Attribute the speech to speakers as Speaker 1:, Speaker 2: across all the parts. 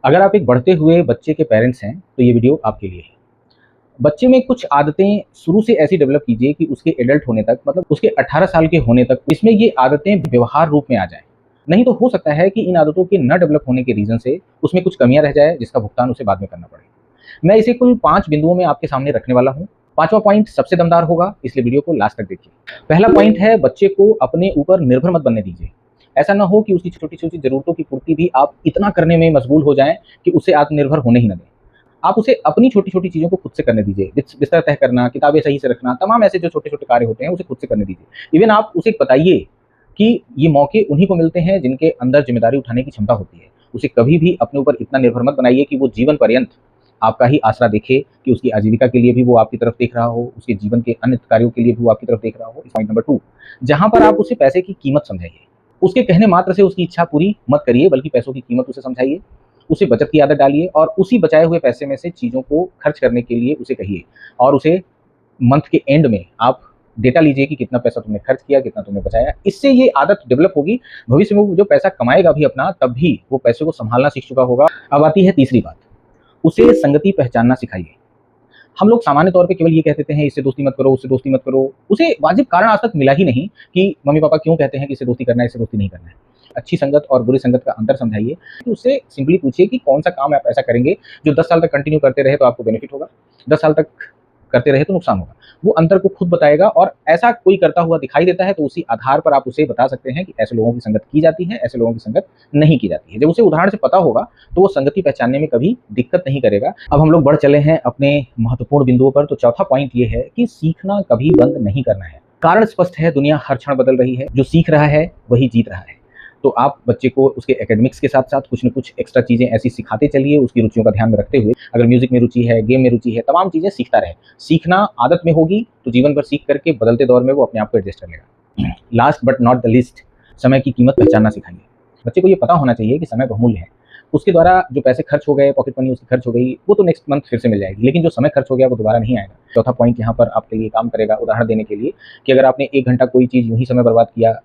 Speaker 1: अगर आप एक बढ़ते हुए बच्चे के पेरेंट्स हैं तो ये वीडियो आपके लिए है। बच्चे में कुछ आदतें शुरू से ऐसी डेवलप कीजिए कि उसके एडल्ट होने तक, मतलब उसके 18 साल के होने तक इसमें ये आदतें व्यवहार रूप में आ जाएं। नहीं तो हो सकता है कि इन आदतों के न डेवलप होने के रीजन से उसमें कुछ कमियां रह जाए, जिसका भुगतान उसे बाद में करना पड़े। मैं इसे कुल 5 बिंदुओं में आपके सामने रखने वाला हूँ। 5वां पॉइंट सबसे दमदार होगा, इसलिए वीडियो को लास्ट तक देखिए। पहला पॉइंट है, बच्चे को अपने ऊपर निर्भर मत बनने दीजिए। ऐसा ना हो कि उसकी छोटी छोटी जरूरतों की पूर्ति भी आप इतना करने में मशगूल हो जाएं कि उसे आत्मनिर्भर होने ही न दें। आप उसे अपनी छोटी छोटी चीज़ों को खुद से करने दीजिए। बिस्तर तय करना, किताबें सही से रखना, तमाम ऐसे जो छोटे छोटे कार्य होते हैं उसे खुद से करने दीजिए। इवन आप उसे बताइए कि ये मौके उन्हीं को मिलते हैं जिनके अंदर जिम्मेदारी उठाने की क्षमता होती है। उसे कभी भी अपने ऊपर इतना निर्भर मत बनाइए कि वो जीवन पर्यंत आपका ही आसरा देखे, कि उसकी आजीविका के लिए भी वो आपकी तरफ देख रहा हो, उसके जीवन के अन्य कार्यों के लिए भी वो आपकी तरफ देख रहा हो। पॉइंट नंबर 2, जहां पर आप उसे पैसे की कीमत समझाइए। उसके कहने मात्र से उसकी इच्छा पूरी मत करिए, बल्कि पैसों की कीमत उसे समझाइए। उसे बचत की आदत डालिए और उसी बचाए हुए पैसे में से चीज़ों को खर्च करने के लिए उसे कहिए। और उसे मंथ के एंड में आप डेटा लीजिए कि कितना पैसा तुमने खर्च किया, कितना तुमने बचाया। इससे ये आदत डेवलप होगी। भविष्य में वो जो पैसा कमाएगा भी अपना, तब भी वो पैसे को संभालना सीख चुका होगा। अब आती है तीसरी बात, उसे संगति पहचानना सिखाइए। हम लोग सामान्य तौर पे केवल ये कह देते हैं, इससे दोस्ती मत करो, उससे दोस्ती मत करो। उसे वाजिब कारण आज तक मिला ही नहीं कि मम्मी पापा क्यों कहते हैं कि इससे दोस्ती करना है, इससे दोस्ती नहीं करना है। अच्छी संगत और बुरी संगत का अंतर समझाइए। तो उससे सिंपली पूछिए कि कौन सा काम आप ऐसा करेंगे जो 10 साल तक कंटिन्यू करते रहे तो आपको बेनिफिट होगा, 10 साल तक करते रहे तो नुकसान होगा। वो अंतर को खुद बताएगा, और ऐसा कोई करता हुआ दिखाई देता है तो उसी आधार पर आप उसे बता सकते हैं कि ऐसे लोगों की संगत की जाती है, ऐसे लोगों की संगत नहीं की जाती है। जब उसे उदाहरण से पता होगा तो वो संगति पहचानने में कभी दिक्कत नहीं करेगा। अब हम लोग बढ़ चले हैं अपने महत्वपूर्ण बिंदुओं पर। तो चौथा पॉइंट ये है कि सीखना कभी बंद नहीं करना है। कारण स्पष्ट है, दुनिया हर क्षण बदल रही है। जो सीख रहा है वही जीत रहा है। तो आप बच्चे को उसके एकेडमिक्स के साथ साथ कुछ न कुछ एक्स्ट्रा चीज़ें ऐसी सिखाते चलिए, उसकी रुचियों का ध्यान में रखते हुए। अगर म्यूजिक में रुचि है, गेम में रुचि है, तमाम चीज़ें सीखता रहे। सीखना आदत में होगी तो जीवन भर सीख करके बदलते दौर में वो अपने आप को एडजस्ट कर लेगा। Last but not the least, समय की कीमत पहचानना सिखाइए। बच्चे को ये पता होना चाहिए कि समय बहुमूल्य है। उसके द्वारा जो पैसे खर्च हो गए, पॉकेट मनी उसकी खर्च हो गई, वो तो नेक्स्ट मंथ फिर से मिल जाएगी, लेकिन जो समय खर्च हो गया वो दोबारा नहीं आएगा। चौथा पॉइंट यहाँ पर आपके लिए काम करेगा उदाहरण देने के लिए, कि अगर आपने 1 घंटा कोई चीज़ यूँ ही समय बर्बाद किया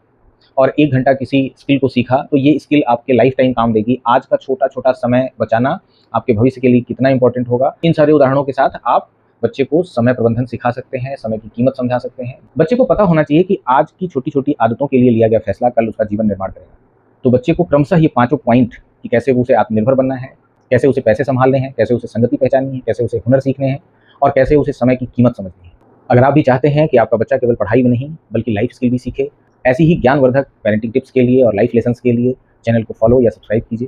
Speaker 1: और 1 घंटा किसी स्किल को सीखा, तो ये स्किल आपके लाइफ टाइम काम देगी। आज का छोटा-छोटा समय बचाना आपके भविष्य के लिए कितना इंपॉर्टेंट होगा। इन सारे उदाहरणों के साथ आप बच्चे को समय प्रबंधन सिखा सकते हैं, समय की कीमत समझा सकते हैं। बच्चे को पता होना चाहिए कि आज की छोटी-छोटी आदतों के लिए लिया गया फैसला कल उसका जीवन निर्माण करेगा। तो बच्चे को क्रमशः ये पाँचों पॉइंट, कि कैसे उसे आत्मनिर्भर बनना है, कैसे उसे पैसे संभालने हैं, कैसे उसे संगति पहचाननी है, कैसे उसे हुनर सीखने हैं, और कैसे उसे समय की कीमत समझनी है। अगर आप भी चाहते हैं कि आपका बच्चा केवल पढ़ाई में नहीं बल्कि लाइफ स्किल भी सीखे, ऐसी ही ज्ञानवर्धक पेरेंटिंग टिप्स के लिए और लाइफ लेसन्स के लिए चैनल को फॉलो या सब्सक्राइब कीजिए।